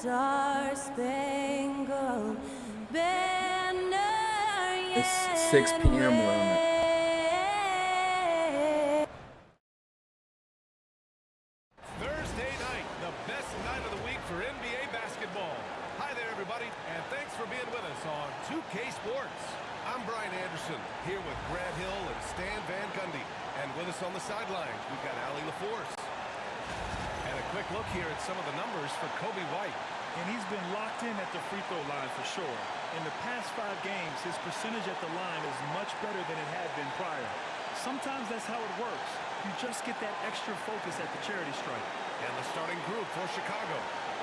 star-spangled banner. It's 6 p.m. where I'm at. Thursday night, the best night of the week for NBA basketball. Hi there, everybody, and thanks for being with us on 2K Sports. I'm Brian Anderson, here with Grant Hill and Stan Van Gundy. And with us on the sidelines, we've got Allie LaForce. And a quick look here at some of the numbers for Kobe White. And he's been locked in at the free throw line for sure. In the past 5 games, his percentage at the line is much better than it had been prior. Sometimes that's how it works. You just get that extra focus at the charity stripe. And the starting group for Chicago.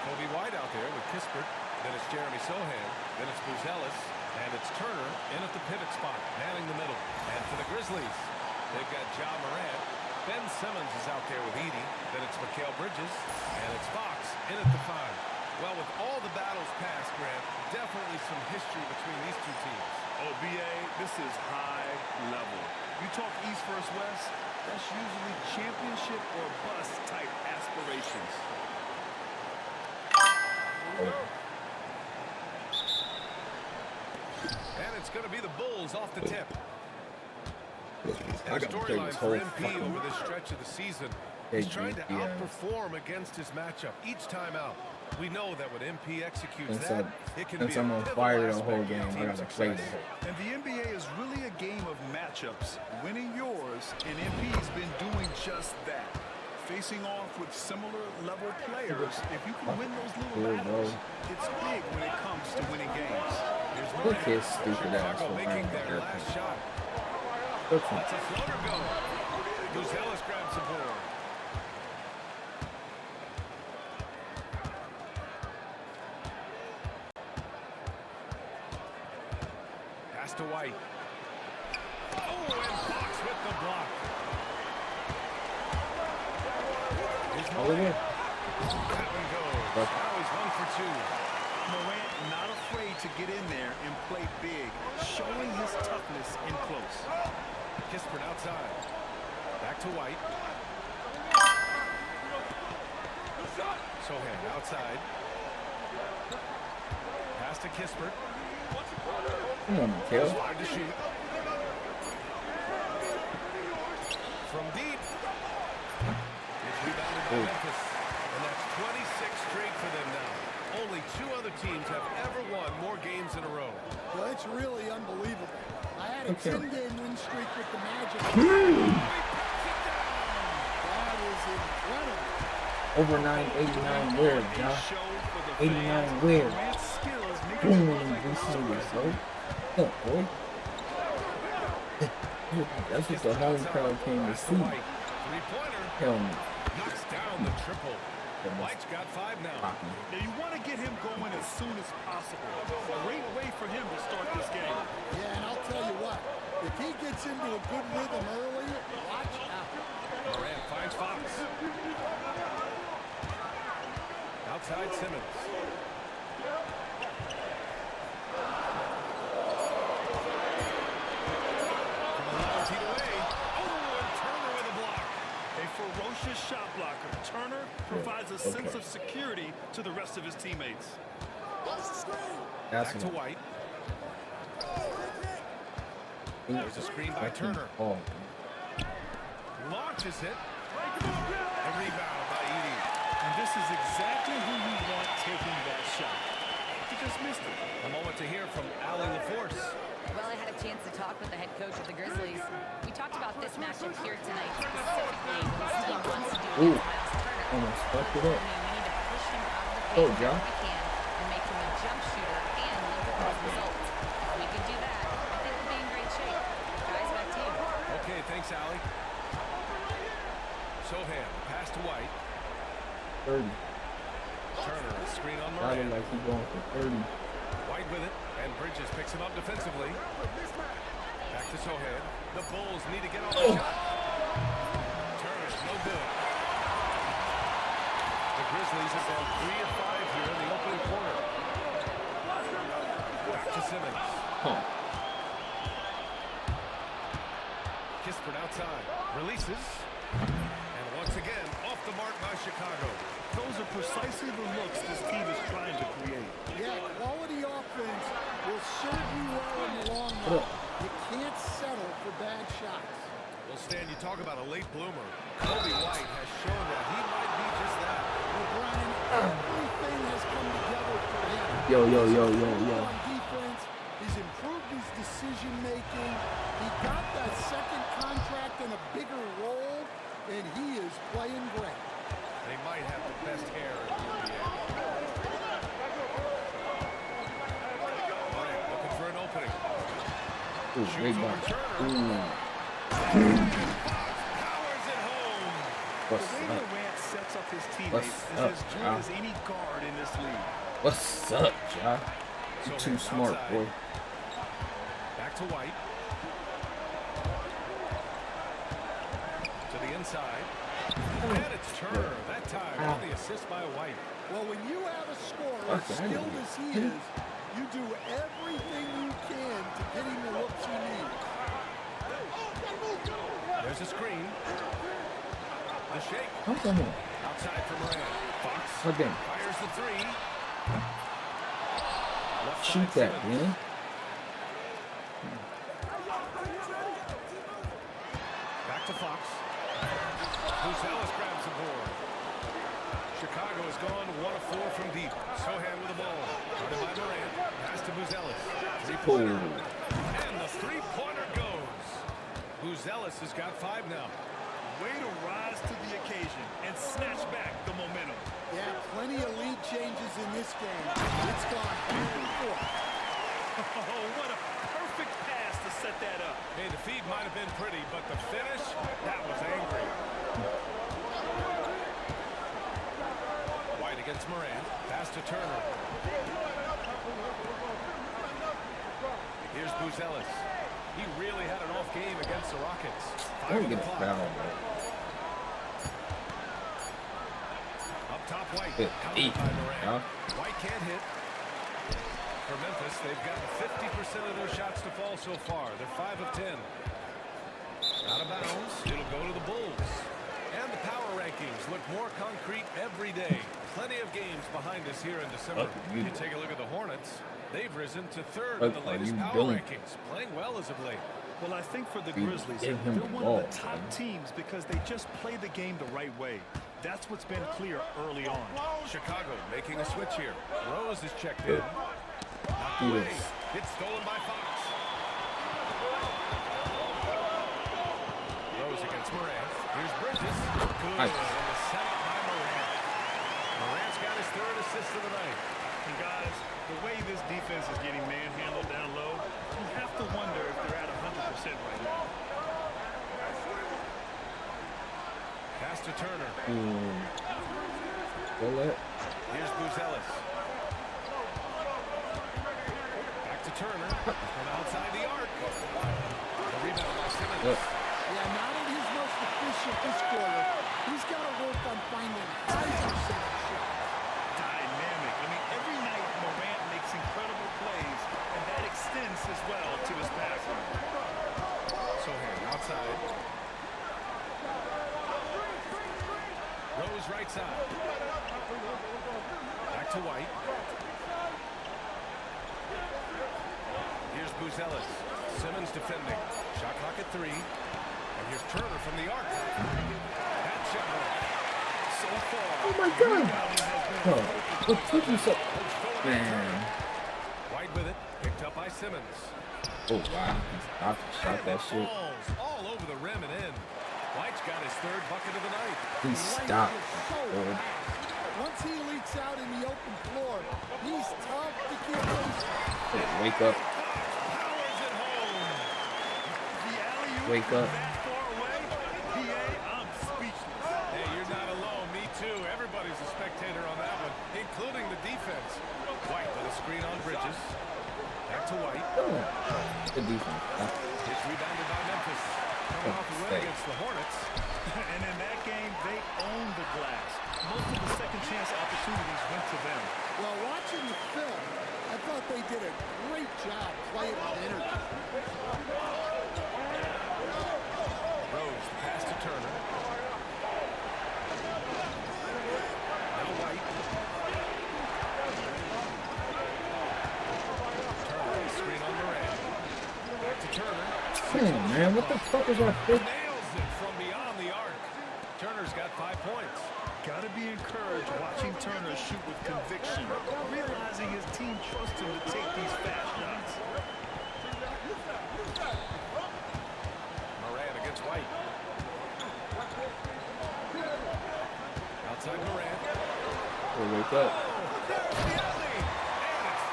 Kobe White out there with Kispert. Then it's Jeremy Sohan. Then it's Buzelis. And it's Turner in at the pivot spot, manning the middle. And for the Grizzlies, they've got Ja Morant. Ben Simmons is out there with Edey. Then it's Mikal Bridges. And it's Fox in at the 5. Well, with all the battles past, Grant, definitely some history between these two teams. Oh, BA, this is high level. You talk East versus West, that's usually championship or bust type aspirations. And it's going to be the Bulls off the tip. I And got to play storyline this for whole MP fucking over this stretch of the season. He's trying to outperform against his matchup each time out. We know that when MP executes that, it can be I'm on fire the whole game. I got to play this. And the NBA is really a game of matchups. Winning yours, and MP's been doing just that. Facing off with similar level players, if you can win those little battles, it's big when it comes to winning games. Here's Look Morant. at his stupid ass Chicago for making playing their airplane. last shot. Look at Let's a floater go. Buzelis grabs the board. Pass to White. Oh, and Fox with the block. Here's Morant. That one goes. Now he's 1 for 2. Morant not afraid to get in there and play big, showing his toughness in close. Kispert outside. Back to White. Sohan outside. Pass to Kispert. Come on, Mikal. 5 to shoot. From deep. It's rebounded by Memphis. And that's 26 straight for them now. Only 2 other teams have ever won more games in a row. Well, it's really unbelievable. I had a 10-game win streak with the Magic. That is incredible. Over 989 where, John? 89 where? Boom, we see this, bro. Yeah, boy. That's what the home crowd came to see. Three-pointer. Hell no. Knocks down the triple. White's got 5 now. Now you want to get him going as soon as possible. Great way for him to start this game. Yeah, and I'll tell you what. If he gets into a good rhythm early, watch out. Morant finds Fox. Outside Simmons. From 11 feet away. Oh, and Turner with a block. A ferocious shot blocker. Turner provides a sense of security to the rest of his teammates. Back to White. There's a screen by Turner. Oh. Launches it. A rebound by Edey. And this is exactly who you want taking that shot. He just missed it. A moment to hear from Allie LaForce. Well, I had a chance to talk with the head coach of the Grizzlies. We talked about this matchup here tonight, specifically what this team wants to do against Miles Turner. Almost fucked it up. I mean, we need to push him out of the Oh, paint John. if we can and make him a jump shooter and look at those results. If we can do that, I think we'll be in great shape. Guys, back to you. Okay, thanks, Allie. Sohan, pass to White. 30. Turner, a screen on I Morant. look like he's going for 30. White with it, and Bridges picks him up defensively. Back to Sohan. The Bulls need to get off the shot. Turner, no good. The Grizzlies have gone 3 of 5 here in the opening quarter. Back to Simmons. Huh. Kispert outside. Releases. And once again, off the mark by Chicago. Those are precisely the looks this team is trying to create. Yeah, quality offense will serve you well in the long run. You can't settle for bad shots. Well, Stan, you talk about a late bloomer. Kobe White has shown that he might be just that. Well, Brian, everything has come together for him. Yo. On defense, he's improved his decision making. He got that second contract in a bigger role, and he is playing great. They might have the best hair in the NBA. Morant looking for an opening. Ooh, great block. Ooh. Powers it home. What's The way up? Morant sets up his teammates What's is up, as good John? as any guard in this league. What's up, Ja? You too smart, boy. Back to White. To the inside. And it's Turner. That time on the assist by White. Well, when you have a scorer as Okay, I know. skilled as he is, you do everything you can to get him the looks he needs. There's a screen. The shake. Come on. Outside for Morant. Fox Okay. fires the three. Left Shoot side that, Simmons. man. Back to Fox. Buzelis grabs the board. Chicago has gone 1 of 4 from deep. Sohan with the ball. Guarded by Morant. Pass to Buzelis. Three-pointer. And the three-pointer goes. Buzelis has got 5 now. Way to rise to the occasion and snatch back the momentum. Yeah, plenty of lead changes in this game. It's gone back and forth. Oh, what a perfect pass to set that up. Hey, the feed might have been pretty, but the finish, that was angry. White against Morant. Pass to Turner. Here's Buzelis. He really had an off game against the Rockets. Don't get fouled, bro. Up top, White. Good Countered deep, by Morant. huh? White can't hit. For Memphis, they've gotten 50% of their shots to fall so far. They're 5 of 10. Out of bounds. It'll go to the Bulls. And the power rankings look more concrete every day. Plenty of games behind us here in December. You You take a look at the Hornets. They've risen to 3rd What in the are latest you power doing? rankings. Playing well as of late. Well, I think for the Dude, Grizzlies, give they're him the one ball, of the top man. teams because they just play the game the right way. That's what's been clear early on. Chicago making a switch here. Rose is checked in. Knocked Who away. is? It's stolen by Fox. Rose against Morant. Here's Bridges. Good. Nice. And the setup by Morant. Morant's got his 3rd assist of the night. And guys, the way this defense is getting manhandled down low, you have to wonder if they're at 100% right now. Pass to Turner. Go let. Here's Buzelis. Back to Turner. From outside the arc. The rebound by Simmons. Look. Yeah, not at his most efficient this quarter. He's got to work on finding high percentage shots. Dynamic. I mean, every night Morant makes incredible plays, and that extends as well to his passing. Sohan outside. Rose right side. Back to White. Here's Buzelis. Simmons defending. Shot clock at 3. And here's Turner from the arc. That shot so far. Oh my God. Oh, look, put yourself. Man. White with it. Picked up by Simmons. Oh, wow. I shot that shit. Balls all over the rim and in. White's got his 3rd bucket of the night. He stopped. Oh, Once he leaks out in the open floor, he's tough to keep loose. wake up. Powers it home. The alley-oop Wake up. that far away. PA, I'm speechless. Hey, you're not alone. Me too. Everybody's a spectator on that one, including the defense. White with a screen on Bridges. Back to White. Good defense. It's rebounded by Memphis. Coming off a win Hey. against the Hornets. And in that game, they owned the glass. Most of the second chance opportunities went to them. Well, watching the film, I thought they did a great job playing with energy. Rose, the pass to Turner. Now on, man. What the fuck is our pick? Nails it from beyond the arc. Turner's got 5 points. Got to be encouraged watching Turner shoot with conviction, realizing his team trusts him to take these fast shots. Morant against White. Outside Morant. Oh, wake up.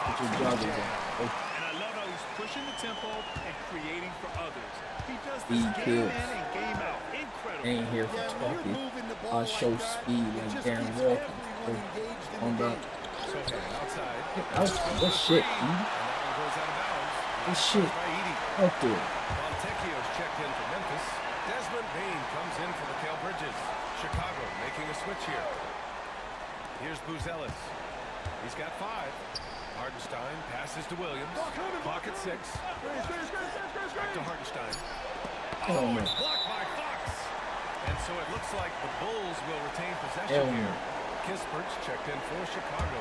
Put your joggers on. Oh, And I love how he's pushing the tempo and creating for others. He does this Speed game in kills. and game out. Incredible. ain't here for Yeah, when you're talking. moving the ball I'll like show that, speed it like just Darren keeps Walker. everyone engaged in On the that. game. Sohan outside. That's shit, dude. And that one goes out of bounds. That shit By Edey. out there. Fontecchio's checked in for Memphis. Desmond Bain comes in for Mikal Bridges. Chicago making a switch here. Here's Buzelis. He's got 5. Hartenstein passes to Williams. Clock at 6. Back to Hartenstein. Oh, man. It's blocked by Fox. And so it looks like the Bulls will retain Hell possession no. here. Kispert's checked in for Chicago.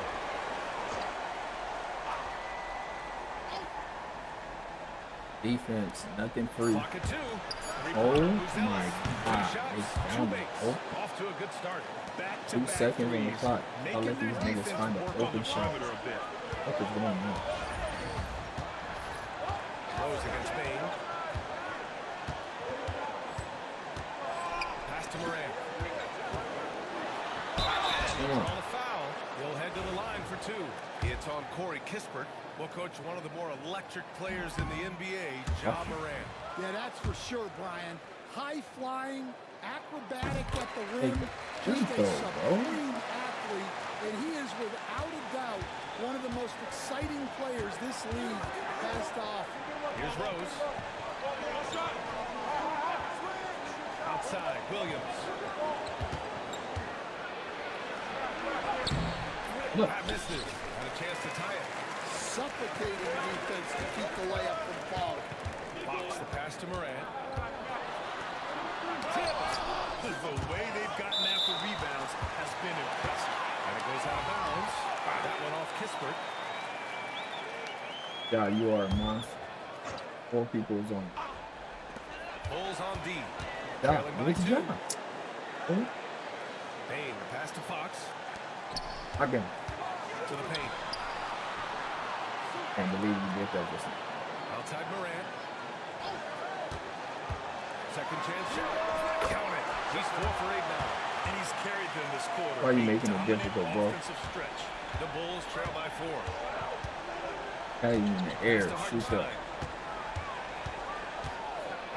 Defense, nothing free. Clock at 2. Oh Buzelis. my 3 God. shots, They 2 found it. makes. Oh. Off to a good start. 2 seconds on the clock. I'll let Making these their niggas defense find an work on open the shot. perimeter a bit. What is going on? Rose against Bain. Pass to Morant. Come on. On a foul. He'll head to the line for 2. It's on Corey Kispert. Will coach one of the more electric players in the NBA, Ja Morant. Yeah, that's for sure, Brian. High flying, acrobatic at the Hey, rim, free just a throw, bro. supreme athlete, and he is without a doubt one of the most exciting players this league has to offer. Here's Rose. Outside, Williams. Look. That misses. Had a chance to tie it. Suffocating defense to keep the layup from falling. Fox the pass to Morant. The way they've gotten after rebounds has been impressive. And it goes out of bounds. That one off Kispert. God, you are a monster. 4 people is on. Bulls on D. God, Trailing by good 2. job. Oh, Bain, the pass to Fox. I can. To the paint. Can't believe you did that just now. Outside Morant. Second chance shot. Count it. He's 4 for 8 now. And he's carried them this quarter. Why are you A making it dominant difficult, bro? offensive stretch. The Bulls trail by 4. Not even in the air. Pass to Shoot up. Hartenstein.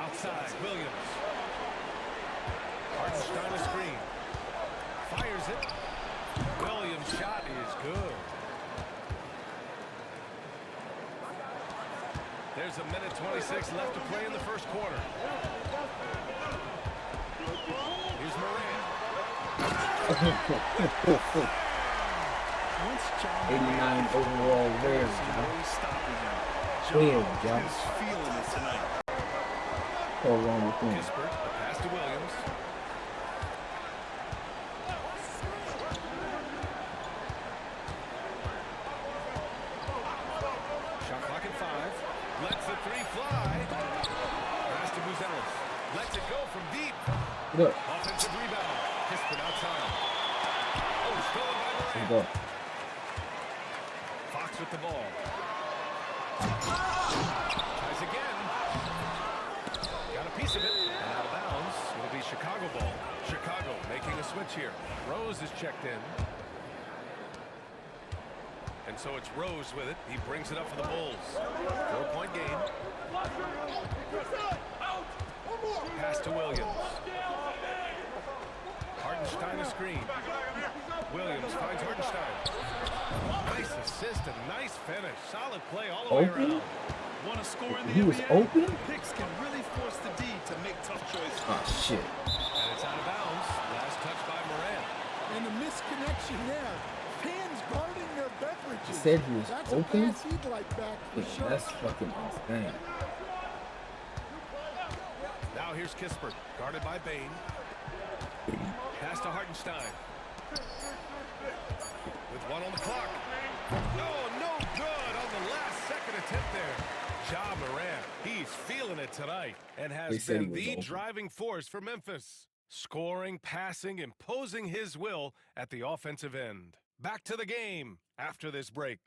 Outside, Williams. Hartenstein a screen. Fires it. Williams' shot is good. There's a minute 26 left to play in the first quarter. Here's Morant. Once John 89 overall rare, no stopping him. Where, John John? is feeling it tonight. What's wrong with him? Kispert, the pass to Williams. Shot clock at 5. Lets the 3 fly. Pass to Buzelis. Lets it go from deep. Look, Offensive rebound. Kispert outside. Oh, stolen by let's Morant. go. Fox with the ball. Tries again. Got a piece of it. And out of bounds. It'll be Chicago ball. Chicago making a switch here. Rose is checked in. And so it's Rose with it. He brings it up for the Bulls. 4-point game. Pass to Williams. Hartenstein a screen. Williams finds Hartenstein. Nice assist and nice finish. Solid play all the way Open? around. Want to score in the He was NBA? open? Picks can really force the D to make tough choices. Oh, shit. And it's out of bounds. Last touch by Morant. And the misconnection there. Fans guarding their beverages. He said he was That's open? a pass he'd like back for Yeah, sure. that's fucking insane. Now here's Kispert. Guarded by Bain. Pass to Hartenstein. With 1 on the clock. Oh, no good on the last second attempt there. Ja Morant. He's feeling it tonight and They has said he been was the open. driving force for Memphis. Scoring, passing, imposing his will at the offensive end. Back to the game after this break.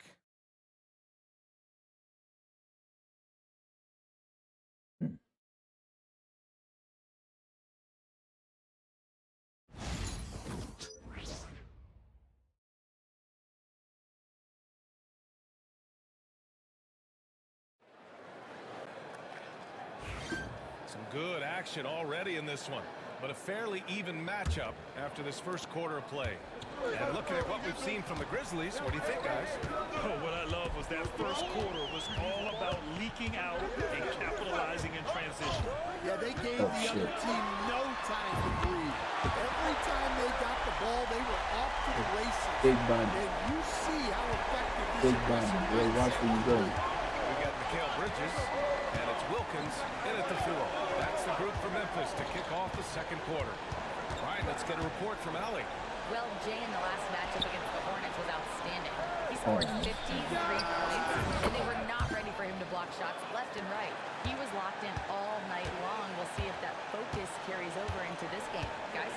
Some good action already in this one, but a fairly even matchup after this first quarter of play. And looking at what we've seen from the Grizzlies, what do you think, guys? Oh, what I love was that first quarter was all about leaking out and capitalizing in transition. Yeah, they gave the other team no time to breathe. Every time they got the ball, they were off to the races. Big bun. And you see how effective this Big bun. Boy, watch where you go. We got Mikal Bridges, and it's Wilkins in at the 4. That's the group for Memphis to kick off the second quarter. All right, let's get a report from Allie. Well, Jay in the last matchup against the Hornets was outstanding. He scored 53 points, and they were not ready for him to block shots left and right. He was locked in all night long. We'll see if that focus carries over into this game. Guys?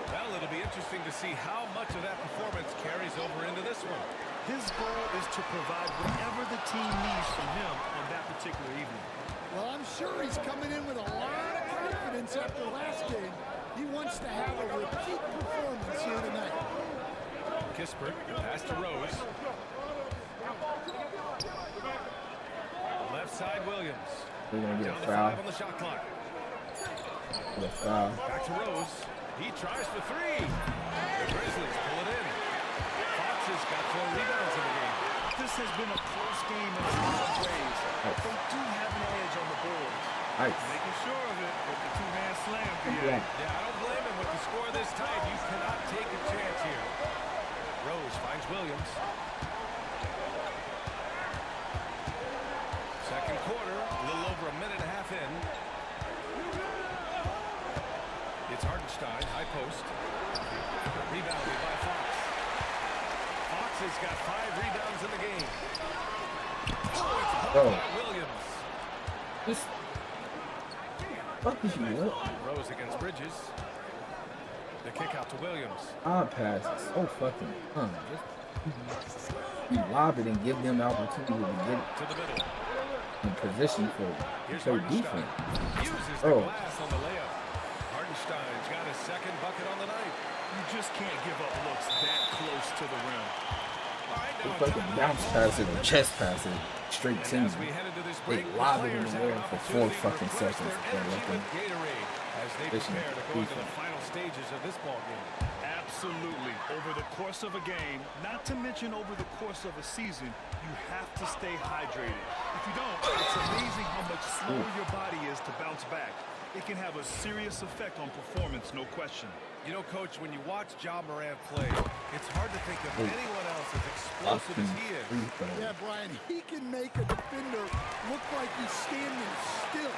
Well, it'll be interesting to see how much of that performance carries over into this one. His goal is to provide whatever the team needs from him on that particular evening. Well, I'm sure he's coming in with a lot of confidence after last game. He wants to have a repeat performance here tonight. Kispert, pass to Rose. Left side, Williams. They're going to get Down a to foul. 5 on the shot clock. Get a foul. Back to Rose. He tries for 3. The Grizzlies pull it in. Fox has got 4 rebounds in the game. This has been a close game in a lot of ways, but they do have an edge on the boards. Nice. Making sure of it with the two-man slam. Yeah. Yeah, I don't blame him with the score this tight. You cannot take a chance here. Rose finds Williams. Second quarter, a little over a minute and a half in. It's Hartenstein, high post. Rebounded by Fox. Fox has got 5 rebounds in the game. Oh, it's blocked by Williams. This fuck is you what? Rose against Bridges. The kick out to Williams. Odd pass is so fucking fun. Just you lob it and give them the opportunity to get To the middle. in position for Here's their Hartenstein. defense. Uses the Oh. glass on the layup. Hartenstein's got his second bucket on the night. You just can't give up looks that close to the rim. All right, They now fucking bounce pass it or chest pass it straight to and me. as we head into this They break, lob it in players the have air an for 4 opportunity to fucking refresh seconds. their Yeah, energy let with them- Gatorade as they Listen, prepare to go into the defense. final stages of this ball game. Absolutely. Over the course of a game, not to mention over the course of a season, you have to stay hydrated. If you don't, it's amazing how much slower your body is to bounce back. It can have a serious effect on performance, no question. You know, Coach, when you watch Ja Morant play, it's hard to think of anyone else as explosive as he is. Yeah, Brian, he can make a defender look like he's standing still.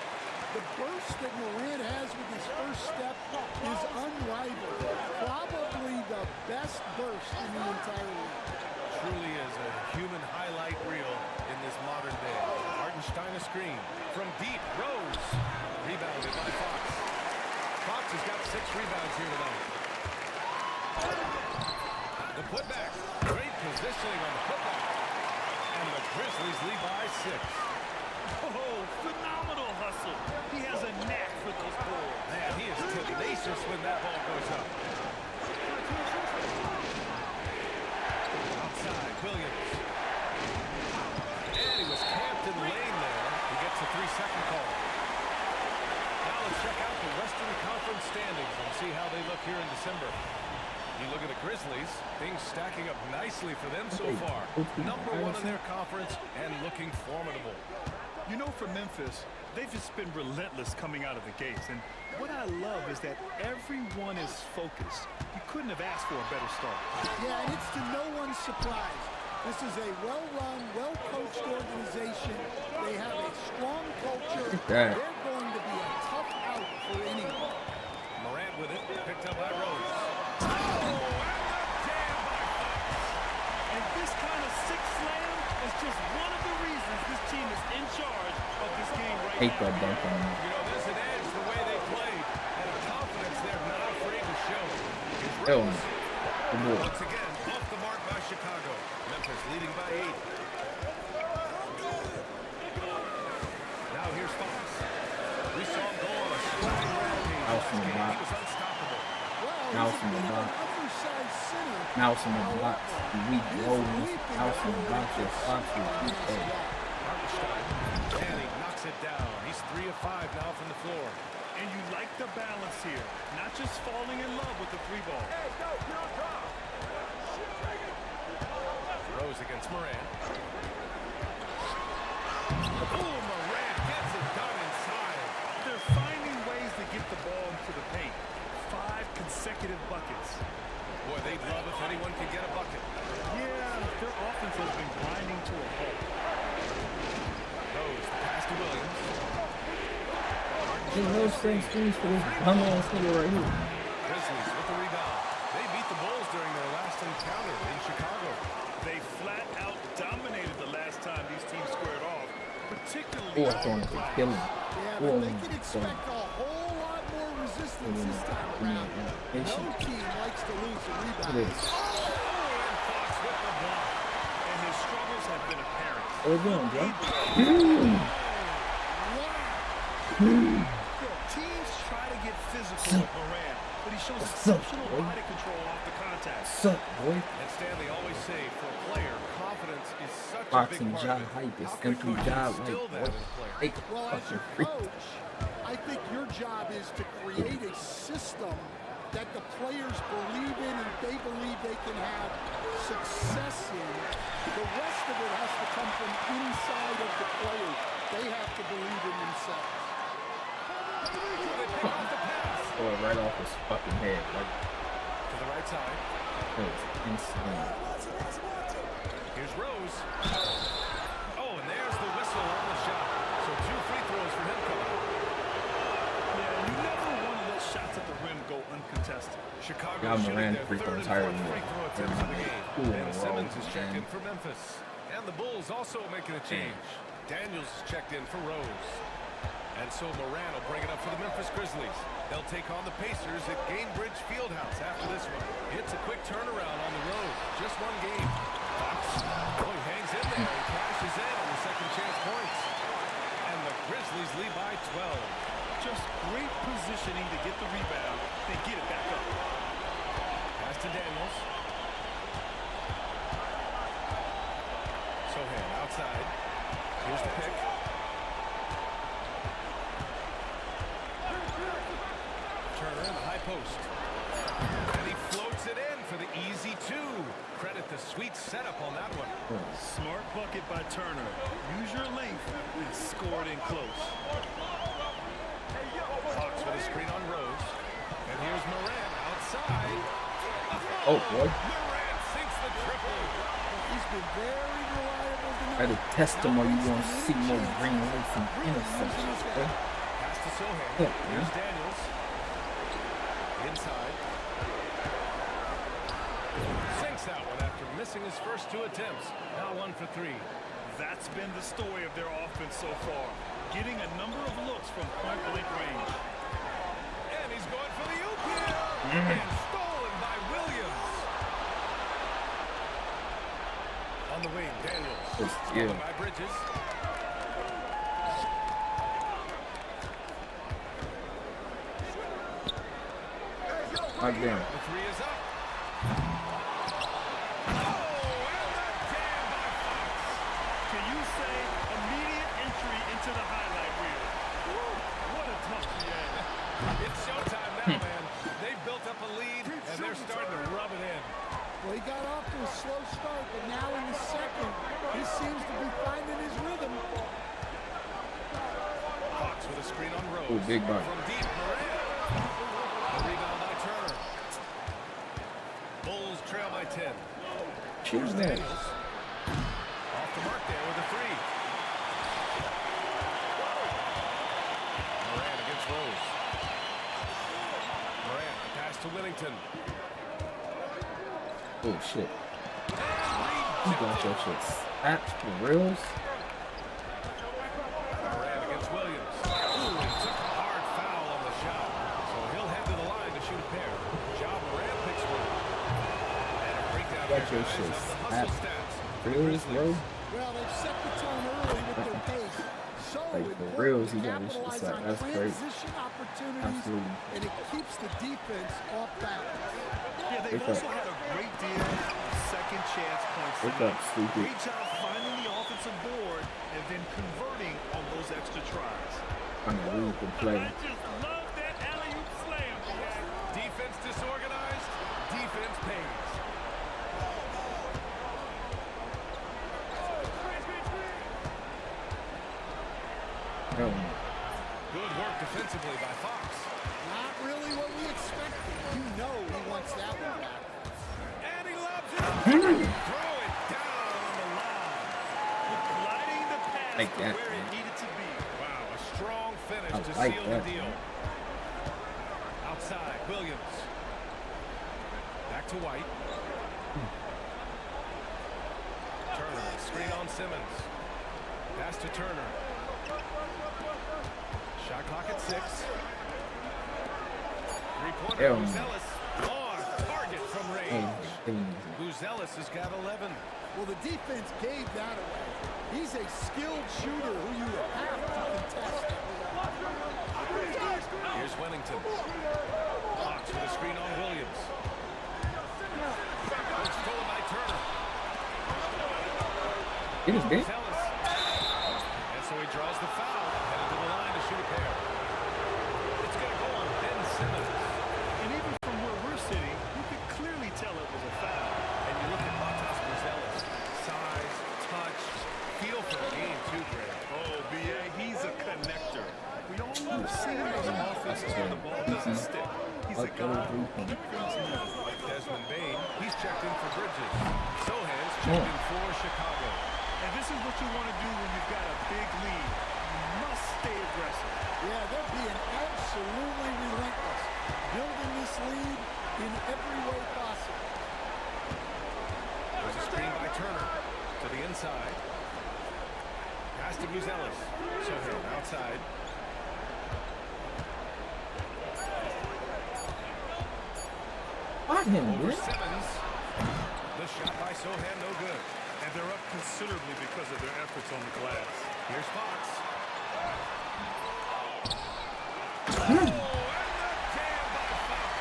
The burst that Morant has with his first step is unrivaled. Probably the best burst in the entire league. Truly is a human highlight reel in this modern day. Hartenstein a screen. From deep, Rose. Rebounded by Fox. Fox has got 6 rebounds here tonight. The putback. Great positioning on the putback. And the Grizzlies lead by 6. Oh, phenomenal hustle. He has a knack for those balls. Man, he is tenacious when that ball goes up. Outside, Williams. And he was camped in lane there. He gets a 3-second call. Now let's check out the Western Conference standings and see how they look here in December. You look at the Grizzlies, things stacking up nicely for them so far. Number 1 in their conference and looking formidable. You know, for Memphis, they've just been relentless coming out of the gates. And what I love is that everyone is focused. You couldn't have asked for a better start. Yeah, and it's to no one's surprise. This is a well-run, well-coached organization. They have a strong culture. They're going to be a tough out for anyone. Morant with it, picked up by Rose. And this kind of sick slam is just one of the reasons this team is in charge of this game right hate that dunk on him. There's an edge the way they played, and a confidence they're not afraid to show. Hell no. Good boy. Once again, off the mark by Chicago. Memphis leading by 8. Now here's Fox. We saw him go on a scoring rampage. Mouse in the box. He was unstoppable. Mouse in the box. Mouse in the box. We roll. Mouse in the box. Your Fox will beat that. Danny knocks it down. He's 3 of 5 now from the floor. And you like the balance here. Not just falling in love with the 3-ball. Rose against Morant. Oh, Morant gets it done inside. They're finding ways to get the ball into the paint. 5 consecutive buckets. Boy, they'd love if anyone could get a bucket. Yeah, their offense has been grinding to a halt. Rose, the pass to Williams. There's no same screens for this bum-ass nigga right here. Grizzlies with the rebound. They beat the Bulls during their last encounter in Chicago. They flat out dominated the last time these teams squared off, particularly. Oh, I'm throwing it to kill him. Yeah, Oh, but they can expect a whole lot more resistance this time yeah, around. yeah. No team likes to lose a Look rebound. at this. And Fox with the block. And his struggles have been apparent. What are we doing, bro? Teams try to get physical with Morant, but he shows exceptional body control off the contact. Suck, boy. And Stanley always say, for a player, confidence is such Boxing a big job part of hype it. is How can simply coaches job instill hype, that boy. in a player? Take Well, as fucking your freak. coach, I think your job is to create a system that the players believe in and they believe they can have success in. The rest of it has to come from inside of the players. They have to believe in themselves. Throw it right off his fucking head. Like, To the right side. that was insane. Here's Rose. Oh, and there's the whistle on the shot. So 2 free throws for him coming up. Yeah, you never want to let shots at the rim go uncontested. Chicago Yeah, shooting Morant their free 3rd throws and higher 4th than free throw attempts of the game. Ooh, And wow, Simmons is checked in man. for Memphis. And the Bulls also making a change. Daniels is checked in for Rose. And so Morant will bring it up for the Memphis Grizzlies. They'll take on the Pacers at Gainbridge Fieldhouse after this one. It's a quick turnaround on the road. Just one game. Fox, oh, he hangs in there and cashes in on the second chance points. And the Grizzlies lead by 12. Just great positioning to get the rebound, then get it back up. Pass to Daniels. Sohan outside. Here's the pick. Turner in the high post. And he floats it in for the easy 2. Credit the sweet setup on that one. Smart bucket by Turner. Use your length and score it in close. Fox with a screen on Rose. And here's Morant outside. Oh, boy. Morant sinks the triple. He's been very reliable tonight. I detest him or you won't see more green lights and interceptions, bro. Pass to Sohan. Yeah, Here's man. Daniels. Inside. Sinks that one after missing his first 2 attempts. Now 1 for 3. That's been the story of their offense so far. Getting a number of looks from point-blank range. And he's going for the oop here. And stolen by Williams. On the wing, Daniels. Yeah. Stolen by Bridges. Like damn. The 3 is up. Oh, and the jam by Fox. Can you say immediate entry into the highlight reel? Woo, what a tough yeah. It's showtime now, man. They've built up a lead, and they're starting to rub it in. Well, he got off to a slow start, but now in the second, he seems to be finding his rhythm. Fox with a screen on Rose. Oh, big body. From deep, Morant. The rebound by Turner. Bulls trail by 10. Choose that. Daniels. Off the mark there with a 3. Morant against Rose. Morant, pass to Whittington. Oh, shit. You got your shit snapped for reals? Morant against Williams. out Watch there, your guys, shit. on the hustle stats. Reals, bro. Well, they've set the tone early with their pace. So Like, for important reals, to he got his shit capitalize set. on That's great. transition opportunities, Absolutely. and it keeps the defense off balance. Yeah, they've also had a great deal of second chance points Wake tonight. up, stupid. Great job finding the offensive board and then converting on those extra tries. I'm gonna read the play. I just love that alley-oop slam. Defense disorganized, defense pays. Yo, Good work defensively by Fox. Not really what we expected. You know he wants that one back. And he lobs it up. Throw it down on the line. Gliding the pass Like to that, where it man. needed to be. Wow, a strong finish I to like seal that, the deal. man. Outside, Williams. Back to White. Turner, screen on Simmons. Pass to Turner. Shot clock at 6. Three-pointer, Ew. Buzelis. On target from range. Buzelis has got 11. Well, the defense gave that away. He's a skilled shooter who you have to contest. Here's Wennington. Fox with a screen on Williams. It's stolen by Turner. It was big. Buzelis. And so he draws the foul. Headed to the line to shoot a pair. It's going to go on Ben Simmons. And even from where we're sitting, you could clearly tell it was a foul. And you look at Matas Buzelis. Size, touch, feel for the game too, Greg. Oh, B.A., he's a connector. We all love seeing those offenses where the ball doesn't stick. He's a guy who keeps things moving. Like Desmond Bain, he's checked in for Bridges. Sohan's checked in for Chicago. And this is what you want to do when you've got a big lead. You must stay aggressive. Yeah, they're being absolutely relentless, building this lead in every way possible. There's a screen by Turner to the inside. Pass to Buzelis. Sohan outside. Fuck him, Over dude. Simmons. The shot by Sohan, no good. And they're up considerably because of their efforts on the glass. Here's Fox. Hmm. Oh, and the jam by Fox.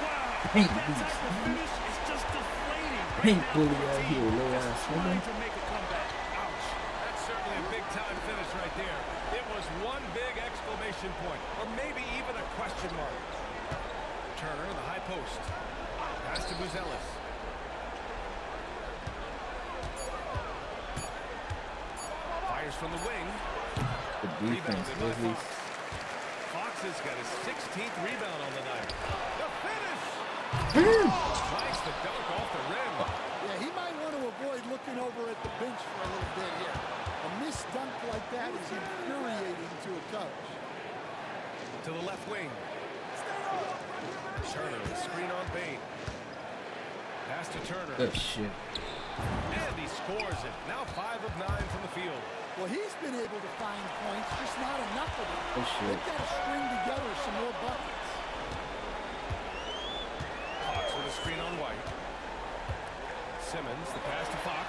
Wow, Paint that beast. type of finish is just deflating. Paint Right now bully for the out team. here, little Just ass trying nigga. to make a comeback. Ouch. That's certainly a big-time finish right there. It was one big exclamation point, or maybe even a question mark. Turner in the high post. Pass to Buzelis. Fires from the wing. The defense, Rebounded by Grizzlies. Fox. Fox has got his 16th rebound on the night. The finish! Nice the dunk off the rim. Yeah, he might want to avoid looking over at the bench for a little bit here. A missed dunk like that is infuriating to a coach. To the left wing. Turner, screen on Bain. Pass to Turner. Good shit. And he scores it. Now 5 of 9 from the field. Well, he's been able to find points, just not enough of them. Good shit. They've got to string together some more buckets. Fox with a screen on White. Simmons, the pass to Fox.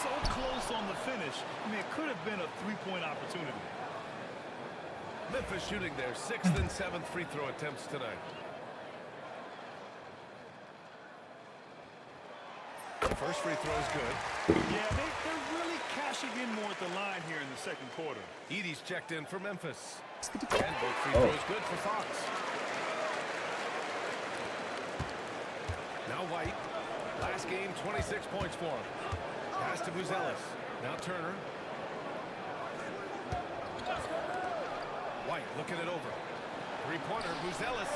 So close on the finish. I mean, it could have been a three-point opportunity. Memphis shooting their 6th and 7th free throw attempts tonight. The first free throw is good. Yeah, they're really cashing in more at the line here in the second quarter. Edie's checked in for Memphis. And both free throws good for Fox. Now White. Last game, 26 points for him. Pass to Buzelis. Now Turner. White looking it over. Three-pointer, Buzelis.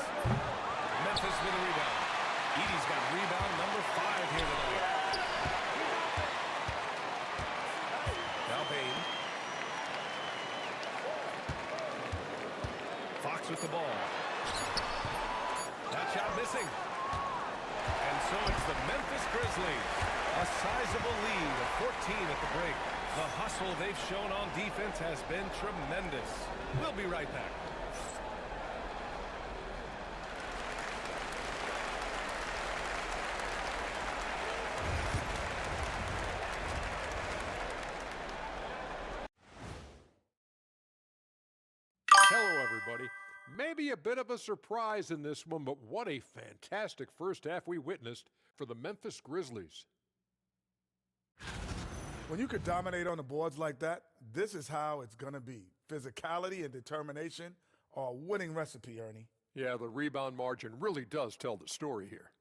Memphis with a rebound. Edie's got rebound number 5 here tonight. Now Bain. Fox with the ball. That shot missing. And so it's the Memphis Grizzlies. A sizable lead of 14 at the break. The hustle they've shown on defense has been tremendous. We'll be right back. maybe a bit of a surprise in this one, but what a fantastic first half we witnessed for the Memphis Grizzlies. When you could dominate on the boards like that, this is how it's going to be. Physicality and determination are a winning recipe, Ernie. Yeah, the rebound margin really does tell the story here.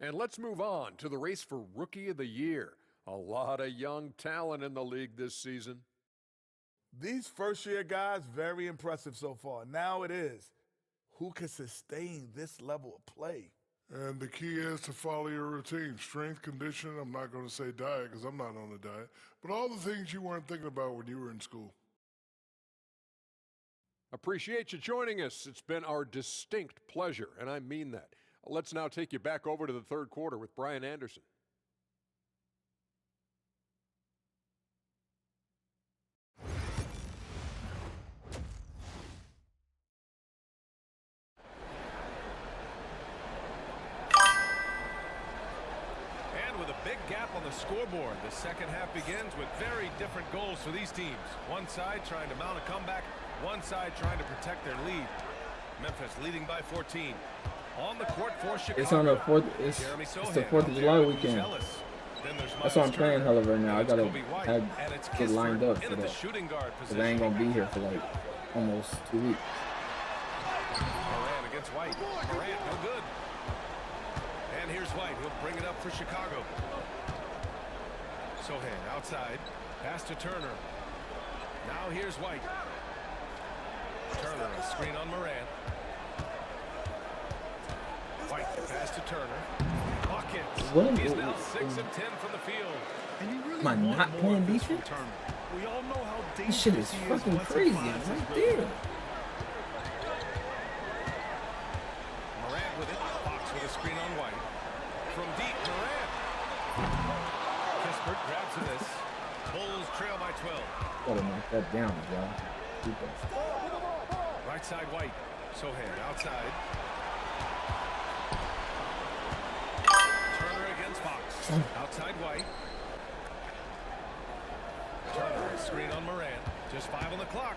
And let's move on to the race for Rookie of the Year. A lot of young talent in the league this season. These first-year guys, very impressive so far. Now it is, who can sustain this level of play? And the key is to follow your routine. Strength, conditioning, I'm not going to say diet because I'm not on a diet, but all the things you weren't thinking about when you were in school. Appreciate you joining us. It's been our distinct pleasure, and I mean that. Let's now take you back over to the third quarter with Brian Anderson. Big gap on the scoreboard. The second half begins with very different goals for these teams. One side trying to mount a comeback, one side trying to protect their lead. Memphis leading by 14. On the court for Chicago. It's on the 4th. It's the 4th of July weekend. That's why I'm playing hella right now. I gotta get lined up for that. Because I ain't gonna be here for like almost 2 weeks. Morant against White. Morant, no good. And here's White. He'll bring it up for Chicago. Sohan outside. Pass to Turner. Now here's White. Turner, a screen on Morant. White, the pass to Turner. Buckets. He's now 6 of 10 from the field. And you really Am I not playing defense? We all know how This shit is fucking crazy right there. Morant with it. Fox with a screen on White. From deep, Morant. Kispert grabs a miss. Bulls trail by 12. Gotta knock that down, y'all. Right side White. Sohan outside. Turner against Fox. Outside White. Turner, a screen on Morant. Just 5 on the clock.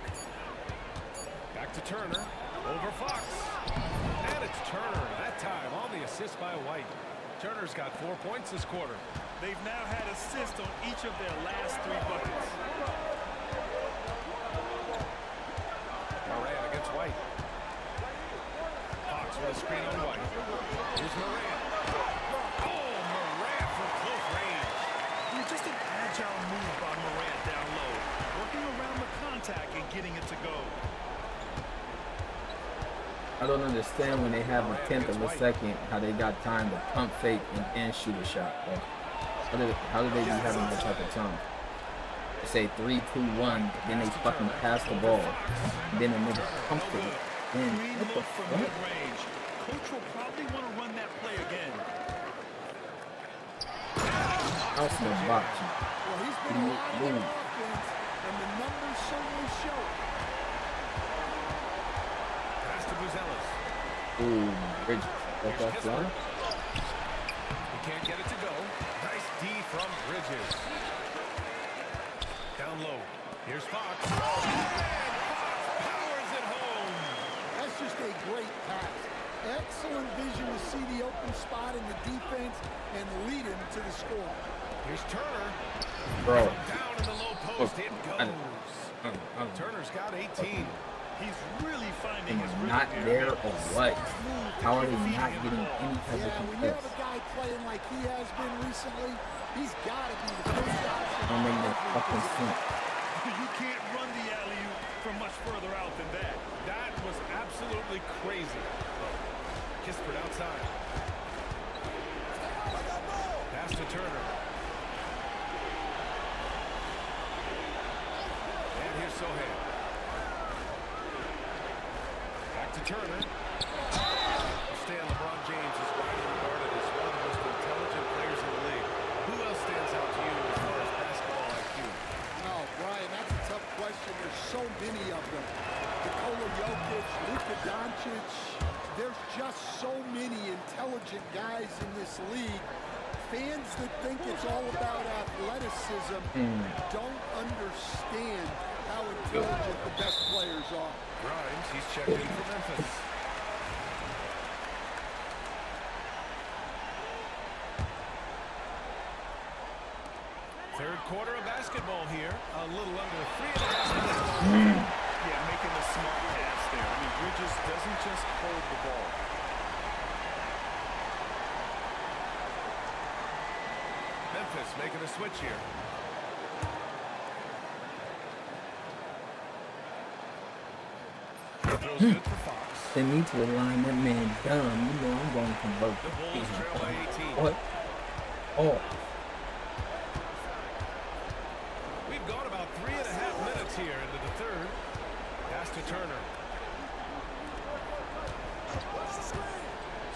Back to Turner. Over Fox. And it's Turner, that time on the assist by White. Turner's got 4 points this quarter. They've now had assists on each of their last 3 buckets. Morant against White. Fox with a screen on White. Here's Morant. Oh, Morant from close range. Just an agile move by Morant down low. Working around the contact and getting it to go. I don't understand when they have a 1/10 of a second how they got time to pump fake and shoot a shot. Bro. How do they be having that type of time? They say 3, 2, 1, then they fucking pass the ball, and then the nigga pumps it. Then what the fuck? Coach will probably want to run that play again. That's no box. Well, he's been a lot of offense, and the numbers certainly show it. Pass to Buzelis. Ooh, Bridges. That's that fly? He can't get it to go. Nice D from Bridges. Down low. Here's Fox. And Fox powers it home. That's just a great pass. Excellent vision to see the open spot in the defense and lead him to the score. Here's Turner. Bro. Down in the low post. It goes. Turner's got 18. He's really finding his rhythm Not here. there or what? How are they not getting any type of Yeah, when you have success? a guy playing like he has been recently, he's got to be the first option. Don't make no fucking sense. You can't run the alley-oop from much further out than that. That was absolutely crazy. Kispert outside. Pass to Turner. And here's Sohan. Back to Turner. Stan LeBron James is widely regarded as one of the most intelligent players in the league. Who else stands out to you as far as basketball IQ? No, Brian, that's a tough question. There's so many of them. Nikola Jokic, Luka Doncic. There's just so many intelligent guys in this league. Fans that think it's all about athleticism don't understand how intelligent the best players are. Grimes, he's checked in for Memphis. Third quarter of basketball here. A little under 3.5 minutes. Yeah, making the smart pass there. I mean, Bridges doesn't just hold the ball. Memphis making a switch here. Throws good for Fox. They need to line that man down. You know I'm going to convert. The Bulls trail by 18. What? Oh. We've gone about 3.5 minutes here into the third. Pass to Turner.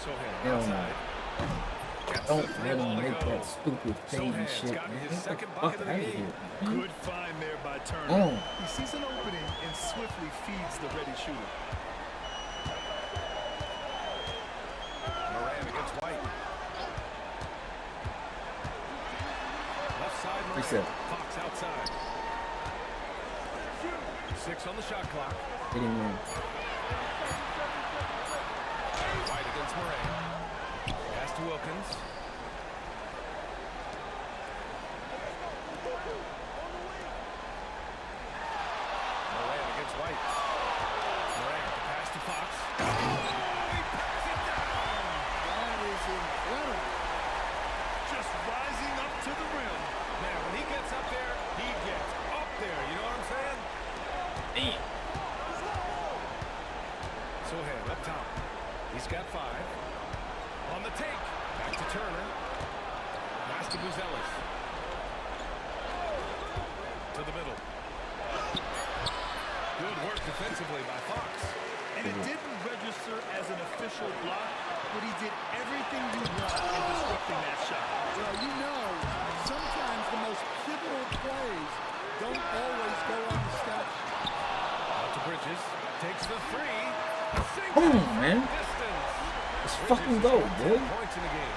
Sohan Hell no. outside. Gets Don't the three let ball him to make go. that stupid fading Sohan's shit, gotten man. his Get the second fuck bucket out of of the here. game. Good find there by Turner. Oh. He sees an opening and swiftly feeds the ready shooter. Morant against White. Left side Morant. Reset. Fox outside. 6 on the shot clock. Get him in. White against Morant. Pass to Wilkins. Morant against White. Morant, the pass to Fox. He packs it down. That is incredible. Just rising up to the rim. Man, when he gets up there, he gets up there. You know what I'm saying? Sohan up top. He's got 5. On the take. Back to Turner. Pass to Buzelis. To the middle. Good work defensively by Fox. And it didn't register as an official block, but he did everything you want in disrupting that shot. Well, you know, sometimes the most pivotal plays don't always go on the stat sheet. Out to Bridges. Takes the 3. Come on, man. Distance. Let's fucking go, boy. Points in the game.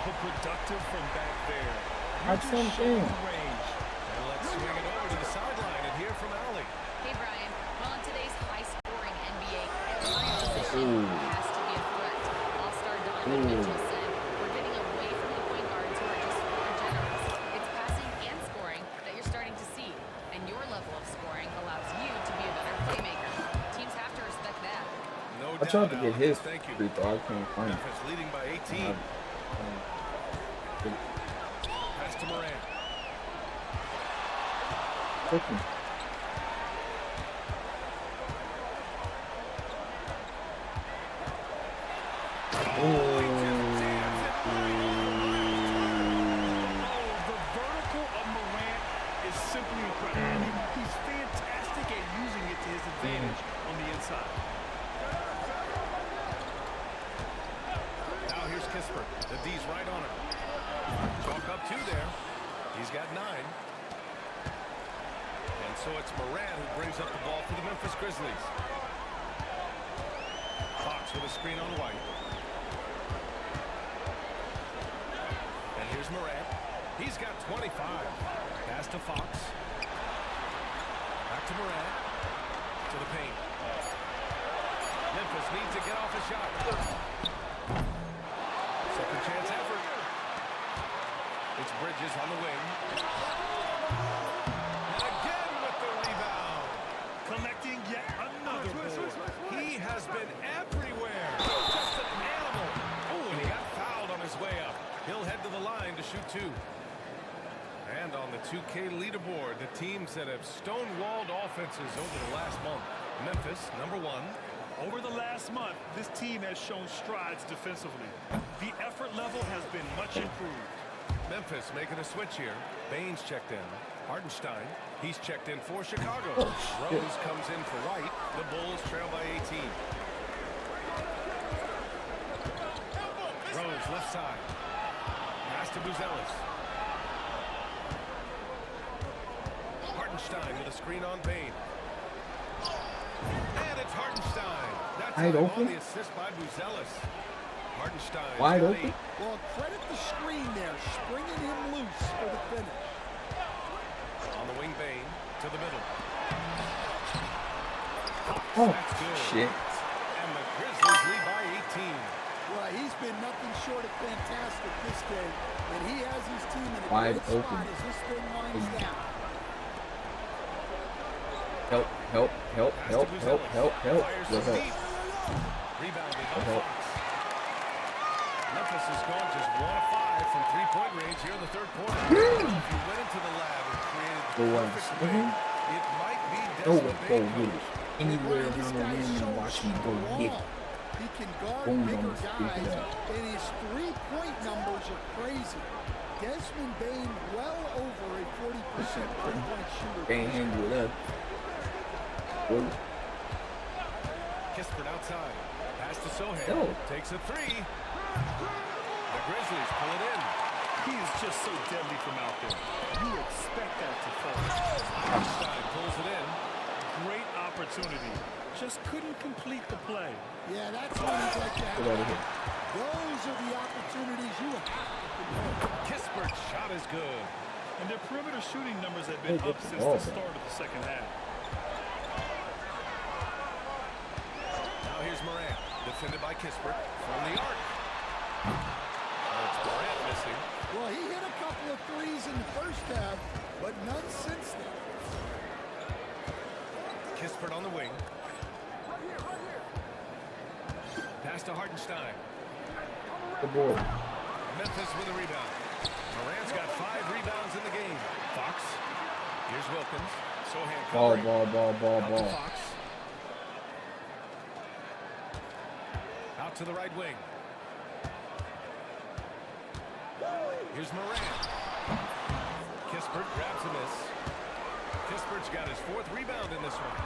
Oh, productive from back there. That's something. Range. And let's swing it over to the sideline and hear from Allie. Hey, Brian. Well, in today's high-scoring NBA, every position has to be a threat. All-star Donovan Mitchell said, we're getting away from the point guards who are just super generous. It's passing and scoring that you're starting to see. And your level of scoring allows you to be a better playmaker. Teams have to respect that. No I tried to doubt, get Allie. his Thank you. free throw. I can't find it. Memphis leading by 18. Pass to Morant. Cooking. The vertical of Morant is simply incredible. He's fantastic at using it to his advantage on the inside. Now here's Kispert. The D's right on him. Chalk up 2 there. He's got 9. And so it's Morant who brings up the ball for the Memphis Grizzlies. Fox with a screen on White. And here's Morant. He's got 25. Pass to Fox. Back to Morant. To the paint. Memphis needs to get off a shot. Second chance effort. It's Bridges on the wing. And again with the rebound. Collecting yet another board. He has been everywhere. Just an animal. Oh, and he got fouled on his way up. He'll head to the line to shoot 2. And on the 2K leaderboard, the teams that have stonewalled offenses over the last month. Memphis, number 1. Over the last month, this team has shown strides defensively. The effort level has been much improved. Memphis making a switch here. Baines checked in. Hartenstein, he's checked in for Chicago. Rose comes in for White. The Bulls trail by 18. Rose left side. Pass to Buzelis. Hartenstein with a screen on Bain. And it's Hartenstein. That's Wide on open. the assist by Buzelis. Hartenstein. Wide open. Well, credit the screen there, springing him loose for the finish. On the wing, Bain to the middle. Oh, That's good. shit. And the Grizzlies lead by 18. Well, he's been nothing short of fantastic this game, and he has his team in a Wide great open. spot as this thing winds down. Help, help, help, help, help, help, help. Fires Your from help. deep. Rebounded by help. Fox. Memphis has gone just 1 of 5 from three-point range here in the third quarter. If you went into the lab and created the perfect wing, it might be Go Desmond Bain with it. Anywhere This around the guy's ring so and watch me go get it. He can guard Boom, bigger boom, stupid guys, ass. and his three-point numbers are crazy. Desmond Bain well over a 40% three-point shooter. Can't handle it up. Whoa. Kispert outside. Pass to Sohan. Yo. Takes a three. The Grizzlies pull it in. He is just so deadly from out there. You expect that to fall. Stein pulls it in. Great opportunity. Just couldn't complete the play. Yeah, that's when he's like that. Get out of here. Those are the opportunities you have to convert. Kispert's shot is good. And their perimeter shooting numbers have been Hey, up get the since ball the back. start of the second half. Now here's Morant. Defended by Kispert from the arc. It's Morant missing. Well, he hit a couple of threes in the first half, but none since then. Kispert on the wing. Pass to Hartenstein. Good boy. Memphis with a rebound. Morant's got 5 rebounds in the game. Fox. Here's Wilkins. Sohan Ball, covering. ball, ball, ball, Out to ball. Fox. Out to the right wing. Here's Morant. Kispert grabs a miss. Kispert's got his 4th rebound in this one.